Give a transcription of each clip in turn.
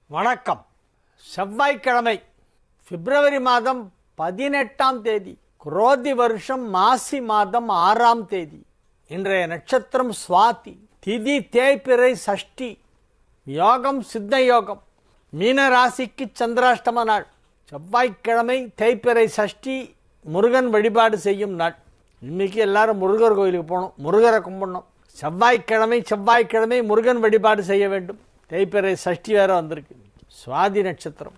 வணக்கம். செவ்வாய்க்கிழமை பிப்ரவரி மாதம் 18ஆம் தேதி, குரோதி வருஷம் மாசி மாதம் 6ஆம் தேதி. இன்றைய நட்சத்திரம் சுவாதி, திதி தேய்பிறை சஷ்டி, யோகம் சித்த யோகம். மீன ராசிக்கு சந்திராஷ்டம நாள். செவ்வாய்க்கிழமை தேய்பிறை சஷ்டி, முருகன் வழிபாடு செய்யும் நாள். இன்னைக்கு எல்லாரும் முருகர் கோயிலுக்கு போகணும், முருகரை கும்பிடணும். செவ்வாய்க்கிழமை முருகன் வழிபாடு செய்ய வேண்டும். தேய்பிறை சஷ்டி வேற வந்திருக்கு. சுவாதி நட்சத்திரம்.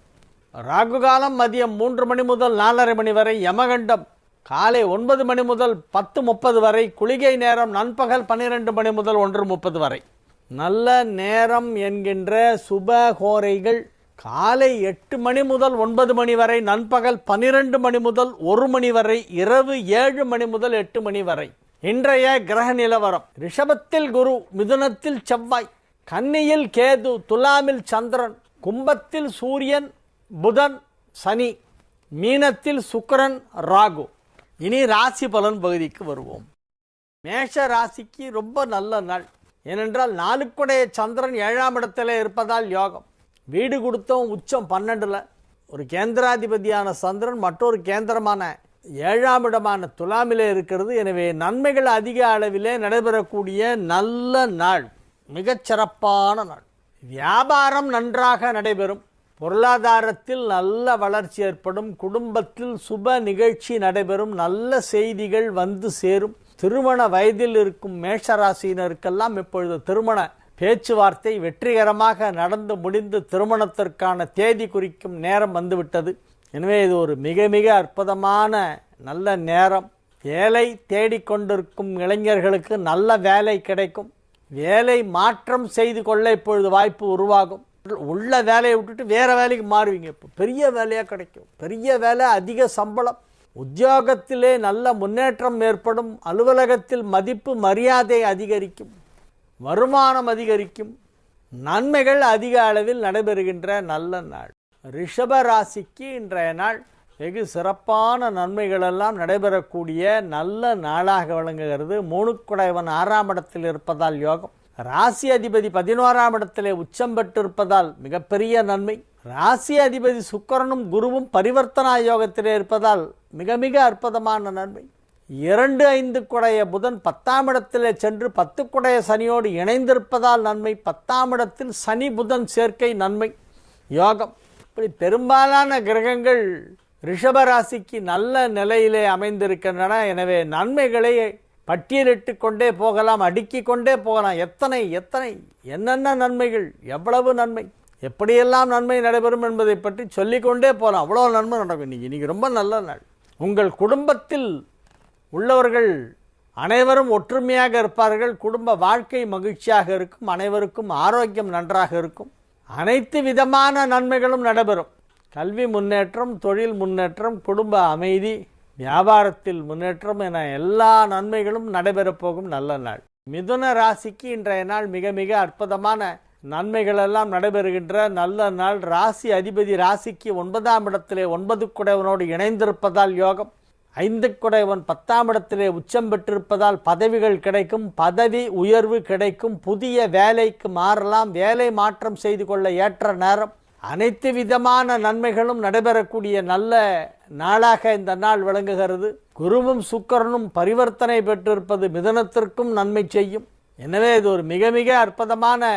ராகுகாலம் மதியம் 3 மணி முதல் 4:30 மணி வரை. யமகண்டம் காலை 9 மணி முதல் 10:30 வரை. குளிகை நேரம் நண்பகல் 12 மணி முதல் 1:30 வரை. நல்ல நேரம் என்கின்ற சுபகோரைகள் காலை 8 மணி முதல் 9 மணி வரை, நண்பகல் 12 மணி முதல் 1 மணி வரை, இரவு 7 மணி முதல் 8 மணி வரை. இன்றைய கிரக நிலவரம்: ரிஷபத்தில் குரு, மிதுனத்தில் செவ்வாய், கன்னியில் கேது, துலாமில் சந்திரன், கும்பத்தில் சூரியன், புதன், சனி, மீனத்தில் சுக்கிரன், ராகு. இனி ராசி பலன் பகுதிக்கு வருவோம். மேஷ ராசிக்கு ரொம்ப நல்ல நாள். ஏனென்றால் 4 சந்திரன் 7ஆம் இடத்துல இருப்பதால் யோகம். வீடு கொடுத்தோம் உச்சம் 12ல். ஒரு கேந்திராதிபதியான சந்திரன் மற்றொரு கேந்திரமான 7ஆம் இடமான துலாமிலே இருக்கிறது. எனவே நன்மைகள் அதிக அளவிலே நடைபெறக்கூடிய நல்ல நாள், மிகச்சிறப்பான நாள். வியாபாரம் நன்றாக நடைபெறும். பொருளாதாரத்தில் நல்ல வளர்ச்சி ஏற்படும். குடும்பத்தில் சுப நிகழ்ச்சி நடைபெறும். நல்ல செய்திகள் வந்து சேரும். திருமண வயதில் இருக்கும் மேஷராசியினருக்கெல்லாம் இப்பொழுது திருமண பேச்சுவார்த்தை வெற்றிகரமாக நடந்து முடிந்து திருமணத்திற்கான தேதி குறிக்கும் நேரம் வந்துவிட்டது. எனவே இது ஒரு மிக மிக அற்புதமான நல்ல நேரம். வேலை தேடிக்கொண்டிருக்கும் இளைஞர்களுக்கு நல்ல வேலை கிடைக்கும். வேலை மாற்றம் செய்து கொள்ள இப்பொழுது வாய்ப்பு உருவாகும். உள்ள வேலையை விட்டுட்டு வேறு வேலைக்கு மாறுவீங்க. இப்போ பெரிய வேலையாக கிடைக்கும். பெரிய வேலை, அதிக சம்பளம். உத்தியோகத்திலே நல்ல முன்னேற்றம் ஏற்படும். அலுவலகத்தில் மதிப்பு மரியாதை அதிகரிக்கும். வருமானம் அதிகரிக்கும். நன்மைகள் அதிக அளவில் நடைபெறுகின்ற நல்ல நாள். ரிஷப ராசிக்கு இன்றைய நாள் வெகு சிறப்பான நன்மைகளெல்லாம் நடைபெறக்கூடிய நல்ல நாளாக விளங்குகிறது. 3 6ஆம் இடத்தில் இருப்பதால் யோகம். ராசி அதிபதி 11ஆம் இடத்திலே உச்சம் பெற்றிருப்பதால் மிகப்பெரிய நன்மை. ராசி அதிபதி சுக்கிரனும் குருவும் பரிவர்த்தனா யோகத்திலே இருப்பதால் மிக மிக அற்புதமான நன்மை. 2-5 புதன் 10ஆம் இடத்திலே சென்று 10 சனியோடு இணைந்திருப்பதால் நன்மை. 10ஆம் இடத்தில் சனி புதன் சேர்க்கை நன்மை யோகம். இப்படி பெரும்பாலான கிரகங்கள் ரிஷபராசிக்கு நல்ல நிலையிலே அமைந்திருக்கின்றன. எனவே நன்மைகளை பட்டியலிட்டு கொண்டே போகலாம், அடுக்கிக் கொண்டே போகலாம். எத்தனை என்னென்ன நன்மைகள், எவ்வளவு நன்மை, எப்படியெல்லாம் நன்மை நடைபெறும் என்பதை பற்றி சொல்லிக்கொண்டே போகலாம். அவ்வளோ நன்மை நடக்கும். இன்னைக்கு ரொம்ப நல்ல நாள். உங்கள் குடும்பத்தில் உள்ளவர்கள் அனைவரும் ஒற்றுமையாக இருப்பார்கள். குடும்ப வாழ்க்கை மகிழ்ச்சியாக இருக்கும். அனைவருக்கும் ஆரோக்கியம் நன்றாக இருக்கும். அனைத்து விதமான நன்மைகளும் நடைபெறும். கல்வி முன்னேற்றம், தொழில் முன்னேற்றம், குடும்ப அமைதி, வியாபாரத்தில் முன்னேற்றம் என எல்லா நன்மைகளும் நடைபெறப் போகும் நல்ல நாள். மிதுன ராசிக்கு இன்றைய நாள் மிக மிக அற்புதமான நன்மைகளெல்லாம் நடைபெறுகின்ற நல்ல நாள். ராசி அதிபதி ராசிக்கு 9ஆம் இடத்திலே 9 இணைந்திருப்பதால் யோகம். 5 10ஆம் இடத்திலே உச்சம் பெற்றிருப்பதால் பதவிகள் கிடைக்கும். பதவி உயர்வு கிடைக்கும். புதிய வேலைக்கு மாறலாம். வேலை மாற்றம் செய்து கொள்ள ஏற்ற நேரம். அனைத்து விதமான நன்மைகளும் நடைபெறக்கூடிய நல்ல நாளாக இந்த நாள் விளங்குகிறது. குருவும் சுக்கிரனும் பரிவர்த்தனை பெற்றிருப்பது மிதுனத்திற்கும் நன்மை செய்யும். எனவே இது ஒரு மிக மிக அற்புதமான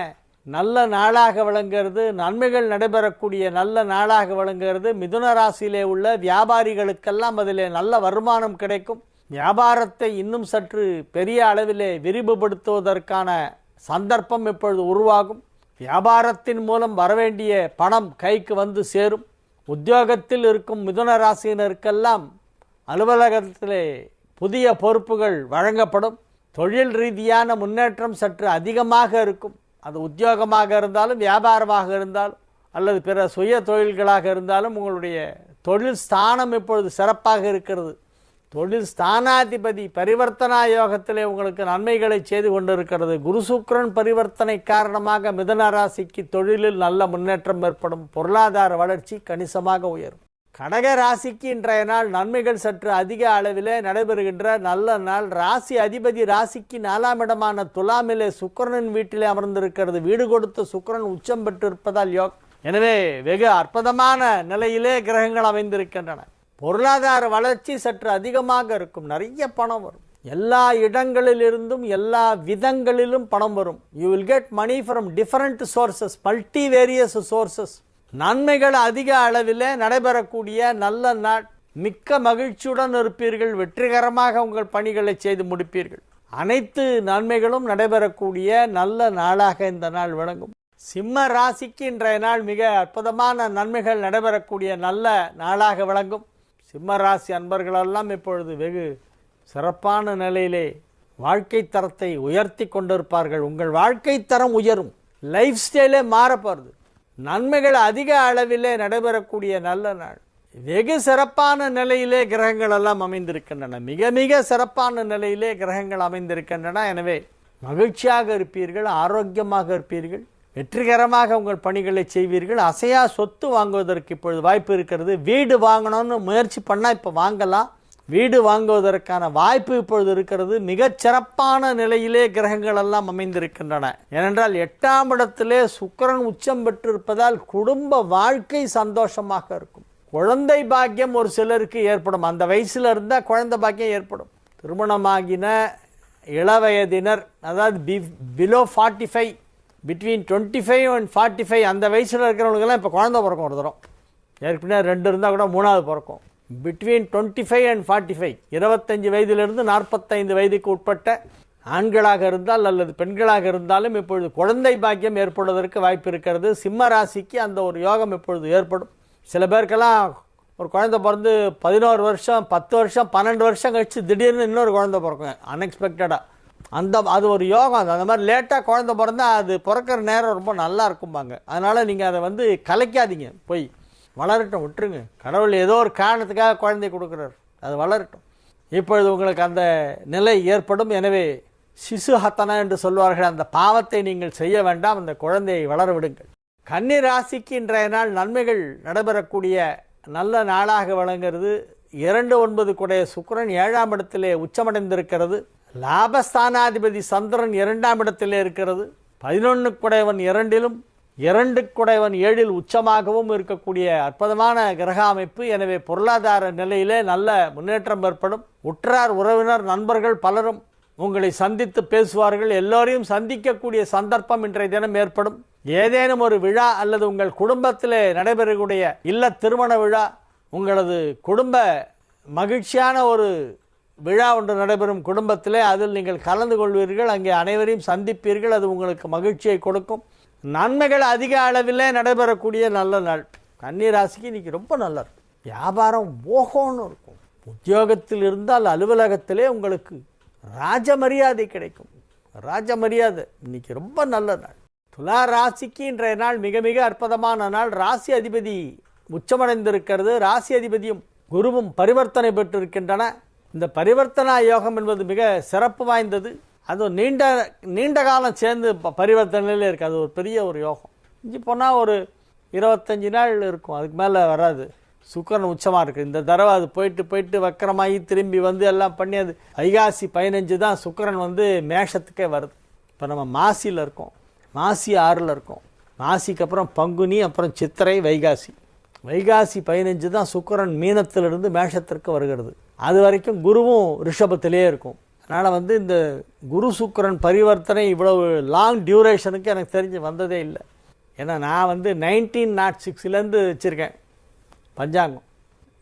நல்ல நாளாக விளங்குகிறது. நன்மைகள் நடைபெறக்கூடிய நல்ல நாளாக விளங்குகிறது. மிதுன ராசியிலே உள்ள வியாபாரிகளுக்கெல்லாம் அதிலே நல்ல வருமானம் கிடைக்கும். வியாபாரத்தை இன்னும் சற்று பெரிய அளவிலே விரிவுபடுத்துவதற்கான சந்தர்ப்பம் இப்பொழுது உருவாகும். வியாபாரத்தின் மூலம் வரவேண்டிய பணம் கைக்கு வந்து சேரும். உத்தியோகத்தில் இருக்கும் மிதுன ராசியினருக்கெல்லாம் அலுவலகத்திலே புதிய பொறுப்புகள் வழங்கப்படும். தொழில் ரீதியான முன்னேற்றம் சற்று அதிகமாக இருக்கும். அது உத்தியோகமாக இருந்தாலும், வியாபாரமாக இருந்தாலும், அல்லது பிற சுய தொழில்களாக இருந்தாலும் உங்களுடைய தொழில் ஸ்தானம் இப்பொழுது சிறப்பாக இருக்கிறது. தொழில் ஸ்தானாதிபதி பரிவர்த்தனா யோகத்திலே உங்களுக்கு நன்மைகளை செய்து கொண்டிருக்கிறது. குரு சுக்கிரன் பரிவர்த்தனை காரணமாக மிதுன ராசிக்கு தொழிலில் நல்ல முன்னேற்றம் ஏற்படும். பொருளாதார வளர்ச்சி கணிசமாக உயரும். கடக ராசிக்கு இன்றைய நாள் நன்மைகள் சற்று அதிக அளவிலே நடைபெறுகின்ற நல்ல நாள். ராசி அதிபதி ராசிக்கு 4ஆம் இடமான துலாமிலே சுக்கிரனின் வீட்டிலே அமர்ந்திருக்கிறது. வீடு கொடுத்த சுக்கிரன் உச்சம் பெற்றிருப்பதால் யோகம். எனவே வெகு அற்புதமான நிலையிலே கிரகங்கள் அமைந்திருக்கின்றன. பொருளாதார வளர்ச்சி சற்று அதிகமாக இருக்கும். நிறைய பணம் வரும். எல்லா இடங்களிலிருந்தும் எல்லா விதங்களிலும் பணம் வரும். You will get money from different sources, multivarious sources. நன்மைகள் அதிக அளவில் நடைபெறக்கூடிய நல்ல நாள். மிக்க மகிழ்ச்சியுடன் இருப்பீர்கள். வெற்றிகரமாக உங்கள் பணிகளை செய்து முடிப்பீர்கள். அனைத்து நன்மைகளும் நடைபெறக்கூடிய நல்ல நாளாக இந்த நாள் விளங்கும். சிம்ம ராசிக்கு இன்றைய நாள் மிக அற்புதமான நன்மைகள் நடைபெறக்கூடிய நல்ல நாளாக விளங்கும். சிம்ம ராசி அன்பர்களெல்லாம் இப்பொழுது வெகு சிறப்பான நிலையிலே வாழ்க்கை தரத்தை உயர்த்தி கொண்டிருப்பார்கள். உங்கள் வாழ்க்கை தரம் உயரும். லைஃப் ஸ்டைலே மாறப்போகிறது. நன்மைகள் அதிக அளவிலே நடைபெறக்கூடிய நல்ல நாள். வெகு சிறப்பான நிலையிலே கிரகங்கள் எல்லாம் அமைந்திருக்கின்றன. மிக மிக சிறப்பான நிலையிலே கிரகங்கள் அமைந்திருக்கின்றன. எனவே மகிழ்ச்சியாக இருப்பீர்கள், ஆரோக்கியமாக இருப்பீர்கள், வெற்றிகரமாக உங்கள் பணிகளை செய்வீர்கள். அசையா சொத்து வாங்குவதற்கு இப்பொழுது வாய்ப்பு இருக்கிறது. வீடு வாங்கணும்னு முயற்சி பண்ணால் இப்போ வாங்கலாம். வீடு வாங்குவதற்கான வாய்ப்பு இப்பொழுது இருக்கிறது. மிகச் சிறப்பான நிலையிலே கிரகங்கள் எல்லாம் அமைந்திருக்கின்றன. ஏனென்றால் 8ஆம் இடத்திலே சுக்கிரன் உச்சம் பெற்றிருப்பதால் குடும்ப வாழ்க்கை சந்தோஷமாக இருக்கும். குழந்தை பாக்கியம் ஒரு சிலருக்கு ஏற்படும். அந்த வயசில் இருந்தால் குழந்தை பாக்கியம் ஏற்படும். திருமணமாகின இளவயதினர், அதாவது பிலோ 45, பிட்வீன் 25 and 45 அந்த வயசில் இருக்கிறவங்களுக்கெல்லாம் இப்போ குழந்தை பிறக்கும். ஒரு தரம் ஏற்கனவே 2 இருந்தால் கூட 3ஆவது பிறக்கும். பிட்வீன் 25 and 45, 25 வயதிலிருந்து 45 வயதுக்கு உட்பட்ட ஆண்களாக இருந்தால் அல்லது பெண்களாக இருந்தாலும் இப்பொழுது குழந்தை பாக்கியம் ஏற்படுவதற்கு வாய்ப்பு இருக்கிறது. சிம்ம ராசிக்கு அந்த ஒரு யோகம் இப்பொழுது ஏற்படும். சில பேருக்கெல்லாம் ஒரு குழந்தை பிறந்து 11 வருஷம், 10 வருஷம், 12 வருஷம் கழிச்சு திடீர்னு இன்னொரு குழந்தை பிறக்கும் அன்எக்ஸ்பெக்டடாக. அது ஒரு யோகம். அந்த மாதிரி லேட்டாக குழந்தை பிறந்தால் அது பிறக்கிற நேரம் ரொம்ப நல்லா இருக்கும்பாங்க. அதனால் நீங்கள் அதை கலைக்காதீங்க. போய் வளரட்டும், விட்டுருங்க. கடவுள் ஏதோ ஒரு காரணத்துக்காக குழந்தை கொடுக்குறார், அது வளரட்டும். இப்பொழுது உங்களுக்கு அந்த நிலை ஏற்படும். எனவே சிசு ஹத்தனா என்று சொல்வார்கள், அந்த பாவத்தை நீங்கள் செய்ய வேண்டாம். அந்த குழந்தையை வளர விடுங்கள். கன்னி ராசிக்கு இன்றைய நாள் நன்மைகள் நடைபெறக்கூடிய நல்ல நாளாக விளங்குகிறது. 2-9 குடைய சுக்கிரன் 7ஆம் இடத்திலே உச்சமடைந்திருக்கிறது. லாபஸ்தானாதிபதி சந்திரன் 2ஆம் இடத்திலே இருக்கிறது. 11 குடையவன் 2லும் 2 குடையவன் 7ல் உச்சமாகவும் இருக்கக்கூடிய அற்புதமான கிரக அமைப்பு. எனவே பொருளாதார நிலையிலே நல்ல முன்னேற்றம் ஏற்படும். உற்றார் உறவினர் நண்பர்கள் பலரும் உங்களை சந்தித்து பேசுவார்கள். எல்லோரையும் சந்திக்கக்கூடிய சந்தர்ப்பம் இன்றைய தினம் ஏற்படும். ஏதேனும் ஒரு விழா அல்லது உங்கள் குடும்பத்திலே நடைபெறக்கூடிய இல்ல திருமண விழா, உங்களது குடும்ப மகிழ்ச்சியான ஒரு விழா ஒன்று நடைபெறும் குடும்பத்திலே, அதில் நீங்கள் கலந்து கொள்வீர்கள். அங்கே அனைவரையும் சந்திப்பீர்கள். அது உங்களுக்கு மகிழ்ச்சியை கொடுக்கும். நன்மைகள் அதிக அளவிலே நடைபெறக்கூடிய நல்ல நாள். கன்னி ராசிக்கு இன்றைக்கி ரொம்ப நல்லா இருக்கும். வியாபாரம் ஓகோன்னு இருக்கும். உத்தியோகத்தில் இருந்தால் அலுவலகத்திலே உங்களுக்கு ராஜ மரியாதை கிடைக்கும். ராஜ மரியாதை இன்னைக்கு ரொம்ப நல்ல நாள். துலா ராசிக்கு இன்றைய நாள் மிக மிக அற்புதமான நாள். ராசி அதிபதி உச்சமடைந்திருக்கிறது. ராசி அதிபதியும் குருவும் பரிவர்த்தனை பெற்றிருக்கின்றன. இந்த பரிவர்த்தனா யோகம் என்பது மிக சிறப்பு வாய்ந்தது. அதுவும் நீண்ட காலம் சேர்ந்து பரிவர்த்தனையிலே இருக்குது. அது ஒரு பெரிய ஒரு யோகம். இஞ்சி போனால் ஒரு 25 நாள் இருக்கும், அதுக்கு மேலே வராது. சுக்கிரன் உச்சமாக இருக்குது. இந்த தடவை அது போயிட்டு வக்கரமாகி திரும்பி எல்லாம் பண்ணி அது வைகாசி 15 தான் சுக்கிரன் மேஷத்துக்கே வருது. இப்போ நம்ம மாசியில் இருக்கோம், மாசி 6ல் இருக்கோம். மாசிக்கு அப்புறம் பங்குனி, அப்புறம் சித்திரை, வைகாசி 15 தான் சுக்கிரன் மீனத்திலிருந்து மேஷத்திற்கு வருகிறது. அது வரைக்கும் குருவும் ரிஷபத்திலே இருக்கும். அதனால் இந்த குரு சுக்கிரன் பரிவர்த்தனை இவ்வளவு லாங் டியூரேஷனுக்கு எனக்கு தெரிஞ்சு வந்ததே இல்லை. ஏன்னா நான் 1906லேருந்து வச்சுருக்கேன் பஞ்சாங்கம்.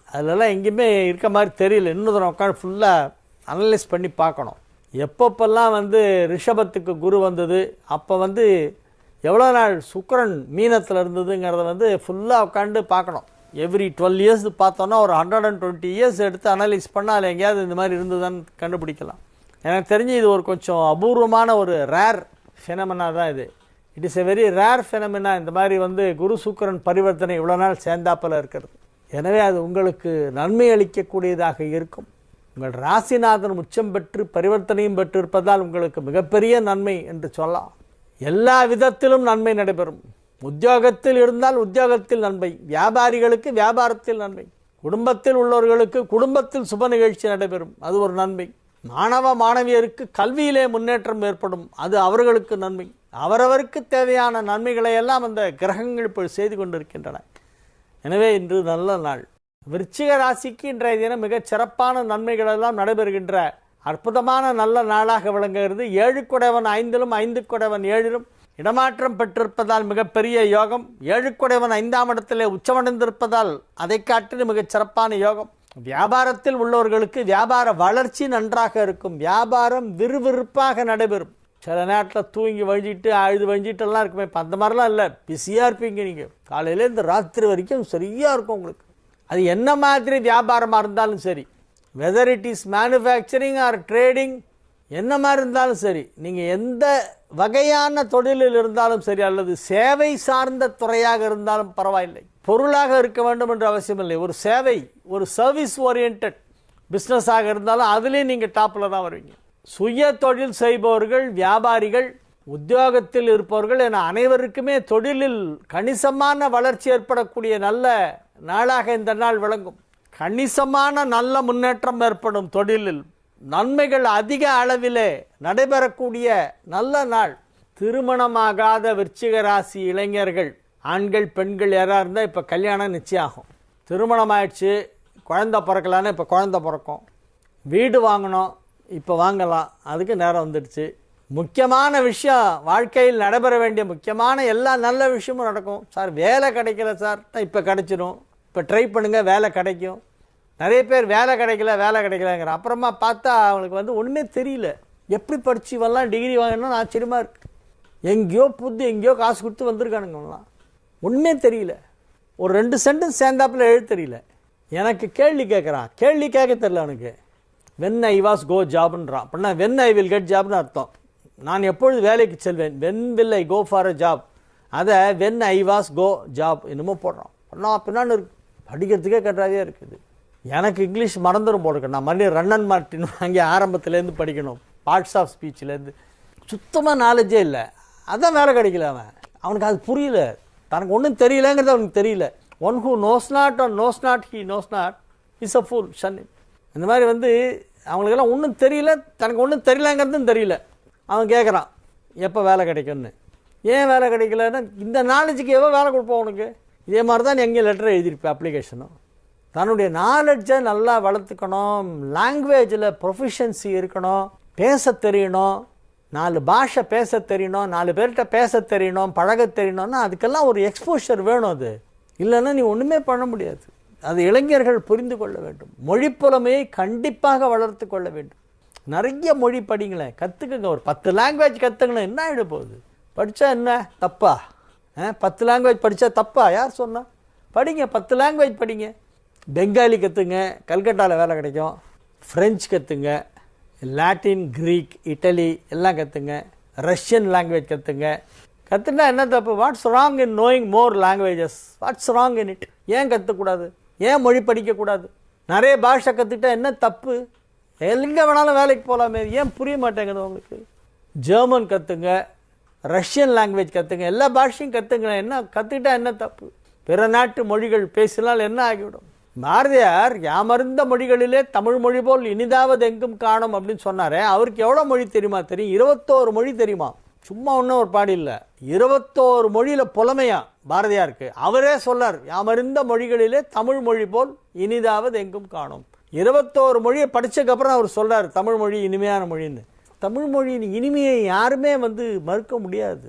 அதிலெல்லாம் எங்கேயுமே இருக்க மாதிரி தெரியல. இன்னும் தூரம் உட்காந்து ஃபுல்லாக அனலைஸ் பண்ணி பார்க்கணும். எப்பப்பெல்லாம் ரிஷபத்துக்கு குரு வந்தது, அப்போ எவ்வளோ நாள் சுக்கிரன் மீனத்தில் இருந்ததுங்கிறத ஃபுல்லாக உட்காந்து பார்க்கணும். எவ்ரி 12 இயர்ஸ் பார்த்தோன்னா ஒரு 120 இயர்ஸ் எடுத்து அனலைஸ் பண்ணால் அதில் எங்கேயாவது இந்த மாதிரி இருந்ததுன்னு கண்டுபிடிக்கலாம். எனக்கு தெரிஞ்சு இது ஒரு கொஞ்சம் அபூர்வமான ஒரு ரேர் ஃபெனமெனா தான் இது. It is a very rare phenomena. இந்த மாதிரி குரு சுக்கிரன் பரிவர்த்தனை இவ்வளோ நாள் சேர்ந்தாப்பில் இருக்கிறது. எனவே அது உங்களுக்கு நன்மை அளிக்கக்கூடியதாக இருக்கும். உங்கள் ராசிநாதன் உச்சம் பெற்று பரிவர்த்தனையும் பெற்றிருப்பதால் உங்களுக்கு மிகப்பெரிய நன்மை என்று சொல்லலாம். எல்லா விதத்திலும் நன்மை நடைபெறும். உத்தியோகத்தில் இருந்தால் உத்தியோகத்தில் நன்மை, வியாபாரிகளுக்கு வியாபாரத்தில் நன்மை, குடும்பத்தில் உள்ளவர்களுக்கு குடும்பத்தில் சுப நிகழ்ச்சி நடைபெறும், அது ஒரு நன்மை. மாணவ மாணவியருக்கு கல்வியிலே முன்னேற்றம் ஏற்படும். அது அவர்களுக்கு நன்மை. அவரவருக்கு தேவையான நன்மைகளை எல்லாம் அந்த கிரகங்கள் இப்போ செய்து கொண்டிருக்கின்றன. எனவே இன்று நல்ல நாள். விருச்சிக ராசிக்கு இன்றைய தினம் மிகச் சிறப்பான நன்மைகள் எல்லாம் நடைபெறுகின்ற அற்புதமான நல்ல நாளாக விளங்குகிறது. 7 குடைவன் 5லும் 5 குடைவன் 7லும் இடமாற்றம் பெற்றிருப்பதால் மிகப்பெரிய யோகம். 7 குடைவன் 5ஆம் இடத்திலே உச்சமடைந்திருப்பதால் அதை காட்டிலும் மிகச் சிறப்பான யோகம். வியாபாரத்தில் உள்ளவர்களுக்கு வியாபார வளர்ச்சி நன்றாக இருக்கும். வியாபாரம் விறுவிறுப்பாக நடைபெறும். சில நேரத்தில் தூங்கி வழிஞ்சிட்டு அழுது வழிஞ்சிட்டெல்லாம் இருக்குமே, இப்போ அந்த மாதிரிலாம் இல்லை. பிஸியாக இருப்பீங்க. நீங்கள் காலையிலேருந்து ராத்திரி வரைக்கும் சரியாக இருக்கும் உங்களுக்கு. அது என்ன மாதிரி வியாபாரமாக இருந்தாலும் சரி, whether it is manufacturing R trading, என்ன மாதிரி இருந்தாலும் சரி, நீங்கள் எந்த வகையான தொழிலில் இருந்தாலும் சரி, அல்லது சேவை சார்ந்த துறையாக இருந்தாலும் பரவாயில்லை, பொருளாக இருக்க வேண்டும் என்று அவசியம் இல்லை. ஒரு சேவை, ஒரு சர்வீஸ் ஓரியன்ட் பிஸ்னஸாக இருந்தாலும் அதுலேயும் நீங்கள் டாப்பில் தான் வருவீங்க. சுய தொழில் செய்பவர்கள், வியாபாரிகள், உத்தியோகத்தில் இருப்பவர்கள் என அனைவருக்குமே தொழிலில் கணிசமான வளர்ச்சி ஏற்படக்கூடிய நல்ல நாளாக இந்த நாள் விளங்கும். கணிசமான நல்ல முன்னேற்றம் ஏற்படும். தொழிலில் நன்மைகள் அதிக அளவிலே நடைபெறக்கூடிய நல்ல நாள். திருமணமாகாத விருச்சிக ராசி இளைஞர்கள், ஆண்கள் பெண்கள் யாராக இருந்தால் இப்போ கல்யாணம் நிச்சயமாகும். திருமணம் ஆயிடுச்சு, குழந்தை பிறக்கலான்னு இப்போ குழந்தை பிறக்கும். வீடு வாங்கணும், இப்போ வாங்கலாம், அதுக்கு நேரம் வந்துடுச்சு. முக்கியமான விஷயம், வாழ்க்கையில் நடைபெற வேண்டிய முக்கியமான எல்லா நல்ல விஷயமும் நடக்கும். சார் வேலை கிடைக்கல சார், இப்போ கிடைச்சிடும், இப்போ ட்ரை பண்ணுங்கள் வேலை கிடைக்கும். நிறைய பேர் வேலை கிடைக்கலங்கிற அப்புறமா பார்த்தா அவங்களுக்கு ஒன்றுமே தெரியல. எப்படி படித்து இவெல்லாம் டிகிரி வாங்கணும்னு ஆச்சரியமாக இருக்குது. எங்கேயோ காசு கொடுத்து வந்திருக்கானுங்கலாம், ஒன்றுமே தெரியல. ஒரு 2 சென்டென்ஸ் சேர்ந்தாப்பில் எழுத தெரியல. எனக்கு கேள்வி கேட்குறான், கேள்வி கேட்க தெரியல அவனுக்கு. வென் ஐ வாஸ் கோ ஜாப்ன்றான். அப்படின்னா வென் ஐ வில் கெட் ஜாப்னு அர்த்தம். நான் எப்பொழுது வேலைக்கு செல்வேன், when will I go for a job, அதை when I was go job என்னமோ போடுறான். பண்ணால் பின்னான்னு இருக்கு, படிக்கிறதுக்கே கட்டாவே இருக்குது. எனக்கு இங்கிலீஷ் மறந்துடும் போடுக்க. நான் மறுபடியும் ரன்னன் மார்ட்டின் வாங்கி ஆரம்பத்துலேருந்து படிக்கணும், பார்ட்ஸ் ஆஃப் ஸ்பீச்சிலேருந்து. சுத்தமாக நாலேஜே இல்லை. அதான் வேலை கிடைக்கல. அவனுக்கு அது புரியல, தனக்கு ஒன்றும் தெரியலங்கிறது அவனுக்கு தெரியல. One who knows not or knows not he knows not is a fool shun. இந்த மாதிரி அவங்களுக்கெல்லாம் ஒன்றும் தெரியல, தனக்கு ஒன்றும் தெரியலங்கிறதும் தெரியல. அவன் கேட்குறான் எப்போ வேலை கிடைக்கும்னு. ஏன் வேலை கிடைக்கலன்னா, இந்த நாலேஜுக்கு எவ்வளோ வேலை கொடுப்போம் உனக்கு. இதே மாதிரி தான் நீ எங்கேயும் லெட்டர் எழுதியிருப்பேன், அப்ளிகேஷனும். தன்னுடைய நாலேஜை நல்லா வளர்த்துக்கணும், லாங்குவேஜில் ப்ரொஃபிஷியன்சி இருக்கணும், பேச தெரியணும், 4 பாஷை பேச தெரியணும், 4 பேர்கிட்ட பேச தெரியணும், பழக தெரியணும்னா அதுக்கெல்லாம் ஒரு எக்ஸ்போஷர் வேணும். அது இல்லைன்னா நீ ஒன்றுமே பண்ண முடியாது. அது இளைஞர்கள் புரிந்து கொள்ள வேண்டும். மொழி புலமையை கண்டிப்பாக வளர்த்து கொள்ள வேண்டும். நிறைய மொழி படிங்களேன், கற்றுக்குங்க. ஒரு 10 லாங்குவேஜ் கற்றுக்கணும், என்ன ஆகிட போகுது. படித்தா என்ன தப்பா? 10 லாங்குவேஜ் படித்தா தப்பா? யார் சொன்னா? படிங்க, 10 லாங்குவேஜ் படிங்க. பெங்காலி கற்றுங்க, கல்கட்டாவில் வேலை கிடைக்கும். ஃப்ரெஞ்சு கற்றுங்க, லாட்டின், க்ரீக், இட்டலி எல்லாம் கற்றுங்க. ரஷ்யன் லாங்குவேஜ் கற்றுங்க. கற்றுனா என்ன தப்பு? What's wrong in knowing more languages? What's wrong in it? ஏன் கற்றுக்கூடாது? ஏன் மொழி படிக்கக்கூடாது? நிறைய பாஷை கற்றுக்கிட்டா என்ன தப்பு? எங்கே வேணாலும் வேலைக்கு போகலாமே. ஏன் புரிய மாட்டேங்குது உங்களுக்கு? ஜெர்மன் கற்றுங்க, ரஷ்யன் லாங்குவேஜ் கற்றுங்க, எல்லா பாஷையும் கற்றுங்க. என்ன கற்றுக்கிட்டா என்ன தப்பு? பிற நாட்டு மொழிகள் பேசினால் என்ன ஆகிவிடும்? பாரதியார் யாமறிந்த மொழிகளிலே தமிழ் மொழி போல் இனிதாவது எங்கும் காணும் அப்படின்னு சொன்னாரே. அவருக்கு எவ்வளோ மொழி தெரியுமா? தெரியும், 21 மொழி தெரியுமா. சும்மா ஒன்றும் ஒரு பாடி இல்லை, 21 மொழியில் புலமையா பாரதியாருக்கு. அவரே சொல்லார், யாமறிந்த மொழிகளிலே தமிழ் மொழி போல் இனிதாவது எங்கும் காணும். 21 மொழியை படித்ததுக்கப்புறம் அவர் சொல்கிறார் தமிழ் மொழி இனிமையான மொழின்னு. தமிழ் மொழியின் இனிமையை யாருமே மறுக்க முடியாது.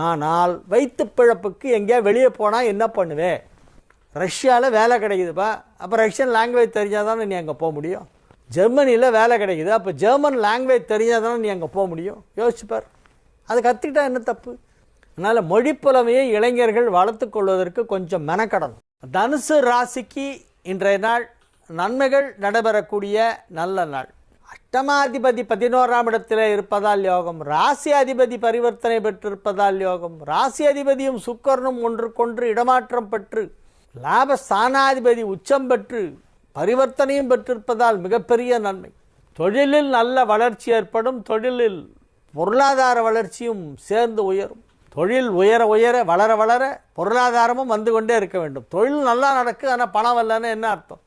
ஆனால் வைத்து பிழப்புக்கு எங்கேயா வெளியே போனால் என்ன பண்ணுவேன்? ரஷ்யாவில் வேலை கிடைக்குதுப்பா, அப்போ ரஷ்யன் லாங்குவேஜ் தெரிஞ்சால் தானே நீ அங்கே போக முடியும். ஜெர்மனியில் வேலை கிடைக்குது, அப்போ ஜெர்மன் லாங்குவேஜ் தெரிஞ்சால் தானே நீ அங்கே போக முடியும். யோசிச்சுப்பார். அது கற்றுக்கிட்டா என்ன தப்பு? அதனால் மொழி புலமையை இளைஞர்கள் வளர்த்து கொள்வதற்கு கொஞ்சம் மெனக்கடணும். தனுசு ராசிக்கு இன்றைய நாள் நன்மைகள் நடைபெறக்கூடிய நல்ல நாள். அஷ்டமாதிபதி 11ஆம் இடத்தில் இருப்பதால் யோகம். ராசி அதிபதி பரிவர்த்தனை பெற்றிருப்பதால் யோகம். ராசி அதிபதியும் சுக்கிரனும் ஒன்றுக்கொன்று இடமாற்றம் பெற்று லாபஸ்தானாதிபதி உச்சம் பெற்று பரிவர்த்தனையும் பெற்றிருப்பதால் மிகப்பெரிய நன்மை. தொழிலில் நல்ல வளர்ச்சி ஏற்படும். தொழிலில் பொருளாதார வளர்ச்சியும் சேர்ந்து உயரும். தொழில் உயர உயர வளர வளர பொருளாதாரமும் வந்து கொண்டே இருக்க வேண்டும். தொழில் நல்லா நடக்குது, ஆனால் பணம் வரலன்னு என்ன அர்த்தம்?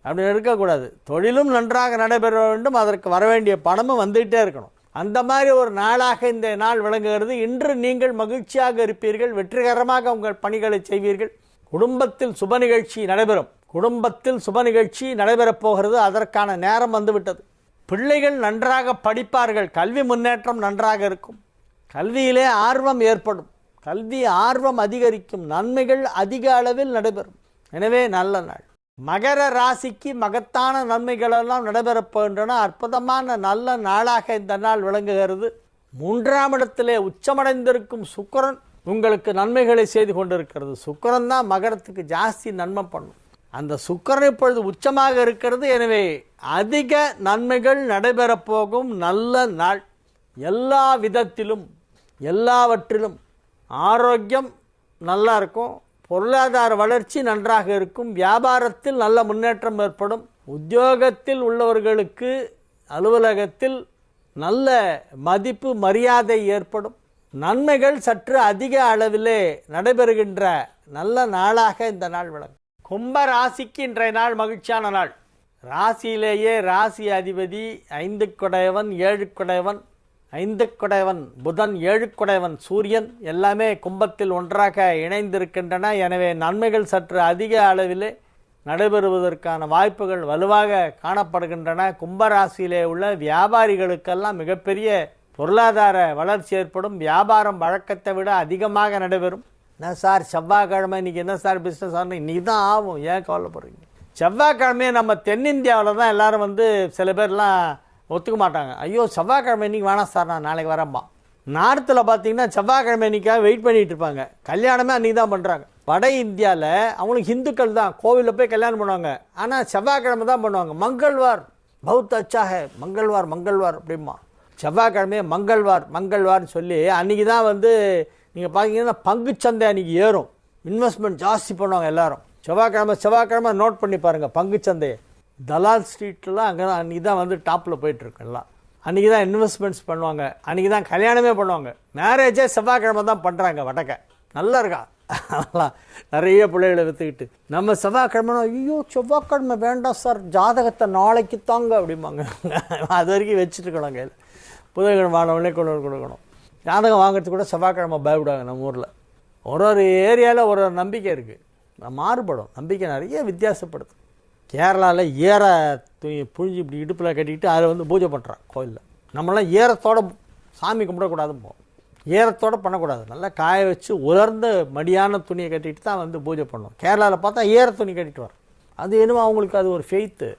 அப்படின்னு இருக்கக்கூடாது. தொழிலும் நன்றாக நடைபெற வேண்டும், அதற்கு வர வேண்டிய பணமும் வந்துகிட்டே இருக்கணும். அந்த மாதிரி ஒரு நாளாக இந்த நாள் விளங்குகிறது. இன்று நீங்கள் மகிழ்ச்சியாக இருப்பீர்கள், வெற்றிகரமாக உங்கள் பணிகளை செய்வீர்கள். குடும்பத்தில் சுப நிகழ்ச்சி நடைபெறும். குடும்பத்தில் சுப நிகழ்ச்சி நடைபெறப் போகிறது. அதற்கான நேரம் வந்துவிட்டது. பிள்ளைகள் நன்றாக படிப்பார்கள், கல்வி முன்னேற்றம் நன்றாக இருக்கும், கல்வியிலே ஆர்வம் ஏற்படும், கல்வி ஆர்வம் அதிகரிக்கும், நன்மைகள் அதிக அளவில் நடைபெறும். எனவே நல்ல நாள். மகர ராசிக்கு மகத்தான நன்மைகளெல்லாம் நடைபெறப் போகின்றன. அற்புதமான நல்ல நாளாக இந்த நாள் விளங்குகிறது. 3ஆம் இடத்திலே உச்சமடைந்திருக்கும் சுக்கிரன் உங்களுக்கு நன்மைகளை செய்து கொண்டிருக்கிறது. சுக்கிரன் தான் மகரத்துக்கு ஜாஸ்தி நன்மை பண்ணும். அந்த சுக்கிரன் இப்பொழுது உச்சமாக இருக்கிறது. எனவே அதிக நன்மைகள் நடைபெறப் போகும் நல்ல நாள். எல்லா விதத்திலும் எல்லாவற்றிலும் ஆரோக்கியம் நல்லா இருக்கும், பொருளாதார வளர்ச்சி நன்றாக இருக்கும், வியாபாரத்தில் நல்ல முன்னேற்றம் ஏற்படும், உத்தியோகத்தில் உள்ளவர்களுக்கு அலுவலகத்தில் நல்ல மதிப்பு மரியாதை ஏற்படும், நன்மைகள் சற்று அதிக அளவிலே நடைபெறுகின்ற நல்ல நாளாக இந்த நாள் விளங்கும். கும்ப ராசிக்கு இன்றைய நாள் மகிழ்ச்சியான நாள். ராசியிலேயே ராசி அதிபதி 5 குடையவன் 7 குடையவன், 5 குடையவன் புதன், 7 குடையவன் சூரியன் எல்லாமே கும்பத்தில் ஒன்றாக இணைந்திருக்கின்றன. எனவே நன்மைகள் சற்று அதிக அளவிலே நடைபெறுவதற்கான வாய்ப்புகள் வலுவாக காணப்படுகின்றன. கும்பராசியிலே உள்ள வியாபாரிகளுக்கெல்லாம் மிகப்பெரிய பொருளாதார வளர்ச்சி ஏற்படும். வியாபாரம் வழக்கத்தை விட அதிகமாக நடைபெறும். என்ன சார் செவ்வாய்க்கிழமை இன்றைக்கி என்ன சார் பிஸ்னஸ் ஆகணும்? இன்றைக்கி தான் ஆகும், ஏன் கவலைப்படுறீங்க? செவ்வாய்க்கிழமையை நம்ம தென்னிந்தியாவில் தான் எல்லோரும் சில பேர்லாம் ஒத்துக்க மாட்டாங்க. ஐயோ செவ்வாய்க்கிழமை இன்றைக்கி வேணாம் சார், நான் நாளைக்கு வரேன்பா. நார்த்தில் பார்த்தீங்கன்னா செவ்வாய்க்கிழமை இன்றைக்காக வெயிட் பண்ணிகிட்டு இருப்பாங்க. கல்யாணமே அன்றைக்கி தான் பண்ணுறாங்க. வட இந்தியாவில் அவங்களுக்கு ஹிந்துக்கள் தான் கோவிலில் போய் கல்யாணம் பண்ணுவாங்க. ஆனால் செவ்வாய்க்கிழமை தான் பண்ணுவாங்க. மங்கள்வார் பௌத் அச்சாக மங்கள்வார் மங்கள்வார் அப்படிமா. செவ்வாய்க்கிழமையே மங்கள்வார்னு சொல்லி அன்றைக்கி தான் நீங்கள் பார்த்தீங்கன்னா பங்குச்சந்தை அன்றைக்கி ஏறும், இன்வெஸ்ட்மெண்ட் ஜாஸ்தி பண்ணுவாங்க எல்லோரும். செவ்வாய்க்கிழமை நோட் பண்ணி பாருங்கள் பங்குச்சந்தையை. தலால் ஸ்ட்ரீட்லாம் அங்கே தான் அன்றைக்கி தான் டாப்பில் போயிட்டுருக்கு. எல்லாம் அன்றைக்கி தான் இன்வெஸ்ட்மெண்ட்ஸ் பண்ணுவாங்க, அன்றைக்கி தான் கல்யாணமே பண்ணுவாங்க. மேரேஜே செவ்வாய்க்கிழமை தான் பண்ணுறாங்க. வடக்க நல்லா இருக்கா, அதெல்லாம் நிறைய பிள்ளைகளை விற்றுக்கிட்டு நம்ம செவ்வாய்க்கிழமை ஐயோ செவ்வாய்க்கிழமை வேண்டாம் சார், ஜாதகத்தை நாளைக்கு தாங்க அப்படிம்பாங்க. அது வரைக்கும் வச்சுட்டு இருக்கணும் கையில். புதன்கிழமை வாங்கினவனே கொண்டு கொடுக்கணும். ஜாதகம் வாங்கிறதுக்கு கூட செவ்வாய்க்கிழமை பயப்படுவாங்க. நம்ம ஊரில் ஒரு ஏரியாவில் ஒரு நம்பிக்கை இருக்குது, மாறுபடும் நம்பிக்கை, நிறைய வித்தியாசப்படுது. கேரளாவில் ஏற துணி புழிஞ்சு இப்படி இடுப்பில் கட்டிக்கிட்டு அதில் பூஜை பண்ணுறான் கோயிலில். நம்மளாம் ஏரத்தோடு சாமி கும்பிடக்கூடாதுன்னு ஏரத்தோடு பண்ணக்கூடாது. நல்லா காய வச்சு உலர்ந்த மடியான துணியை கட்டிட்டு தான் பூஜை பண்ணோம். கேரளாவில் பார்த்தா ஏற துணி கட்டிட்டு வரோம். அது என்னமோ அவங்களுக்கு அது ஒரு ஃபெய்த்து.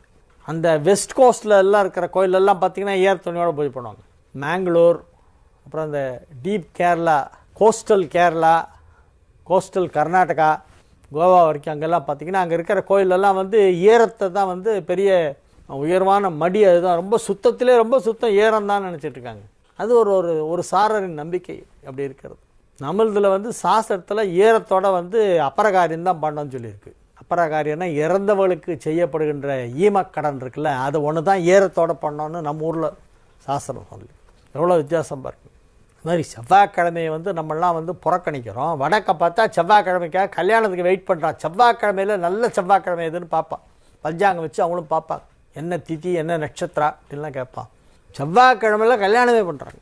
அந்த வெஸ்ட் கோஸ்ட்டில் எல்லாம் இருக்கிற கோயிலெல்லாம் பார்த்திங்கன்னா ஏற துணியோடு பூஜை பண்ணுவாங்க. மேங்களூர், அப்புறம் இந்த deep Kerala, coastal Kerala, coastal Karnataka, Goa வரைக்கும் அங்கெல்லாம் பார்த்திங்கன்னா அங்கே இருக்கிற கோயிலெல்லாம் ஈரத்தை தான் பெரிய உயர்வான மடி. அதுதான் ரொம்ப சுத்தத்திலே ரொம்ப சுத்தம் ஈரம் தான் நினச்சிட்ருக்காங்க. அது ஒரு சாரரின் நம்பிக்கை அப்படி இருக்கிறது. நம்மளதில் சாஸ்திரத்தில் ஈரத்தோட அபரகாரியம் தான் பண்ணணும்னு சொல்லியிருக்கு. அபரகாரியம்னா இறந்தவளுக்கு செய்யப்படுகின்ற ஈமக்கடன் இருக்குல்ல, அது ஒன்று தான் ஈரத்தோடு பண்ணோன்னு நம்ம ஊரில் சாஸ்திரம் சொல்லி. எவ்வளோ வித்தியாசம் பாருங்க. இது மாதிரி செவ்வாய்க்கிழமையை நம்மளாம் புறக்கணிக்கிறோம். வடக்க பார்த்தா செவ்வாய்க்கிழமைக்காக கல்யாணத்துக்கு வெயிட் பண்ணுறான். செவ்வாய்க்கிழமையில் நல்ல செவ்வாய்க்கிழமை எதுன்னு பார்ப்பான். பஞ்சாங்கம் வச்சு அவங்களும் பார்ப்பாங்க, என்ன திதி என்ன நட்சத்திரா அப்படின்லாம் கேட்பான். செவ்வாய்க்கிழமையில் கல்யாணமே பண்ணுறாங்க.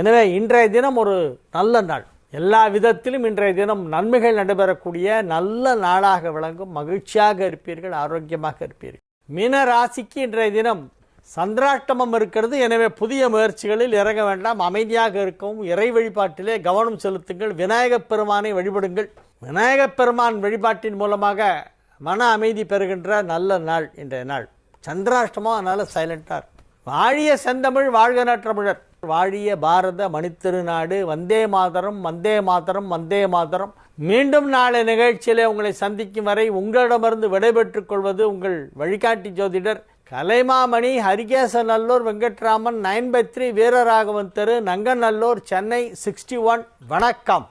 எனவே இன்றைய தினம் ஒரு நல்ல நாள். எல்லா விதத்திலும் இன்றைய தினம் நன்மைகள் நடைபெறக்கூடிய நல்ல நாளாக விளங்கும். மகிழ்ச்சியாக இருப்பீர்கள், ஆரோக்கியமாக இருப்பீர்கள். மீன ராசிக்கு இன்றைய தினம் சந்திராஷ்டமம் இருக்கிறது. எனவே புதிய முயற்சிகளில் இறங்க வேண்டாம், அமைதியாக இருக்கவும், இறை வழிபாட்டிலே கவனம் செலுத்துங்கள். விநாயகப் பெருமானை வழிபடுங்கள். விநாயகப் பெருமான் வழிபாட்டின் மூலமாக மன அமைதி பெறுகின்ற நல்ல நாள் இன்றைய நாள். சந்திராஷ்டமம், அதனால் சைலண்டாக இருக்கும். வாழிய செந்தமிழ், வாழ்க நற்றமிழர். வாழிய பாரத மணித்திருநாடு. வந்தே மாதரம் வந்தே மாதரம் வந்தே மாதரம். மீண்டும் நாளை நிகழ்ச்சியிலே உங்களை சந்திக்கும் வரை உங்களிடமிருந்து விடைபெற்றுக் கொள்வது உங்கள் வழிகாட்டி ஜோதிடர் கலைமாமணி. ஹரிகேசநல்லூர் வெங்கட்ராமன், 9/3 வீரராகவன் தெரு, நங்கநல்லூர், சென்னை 61. வணக்கம்.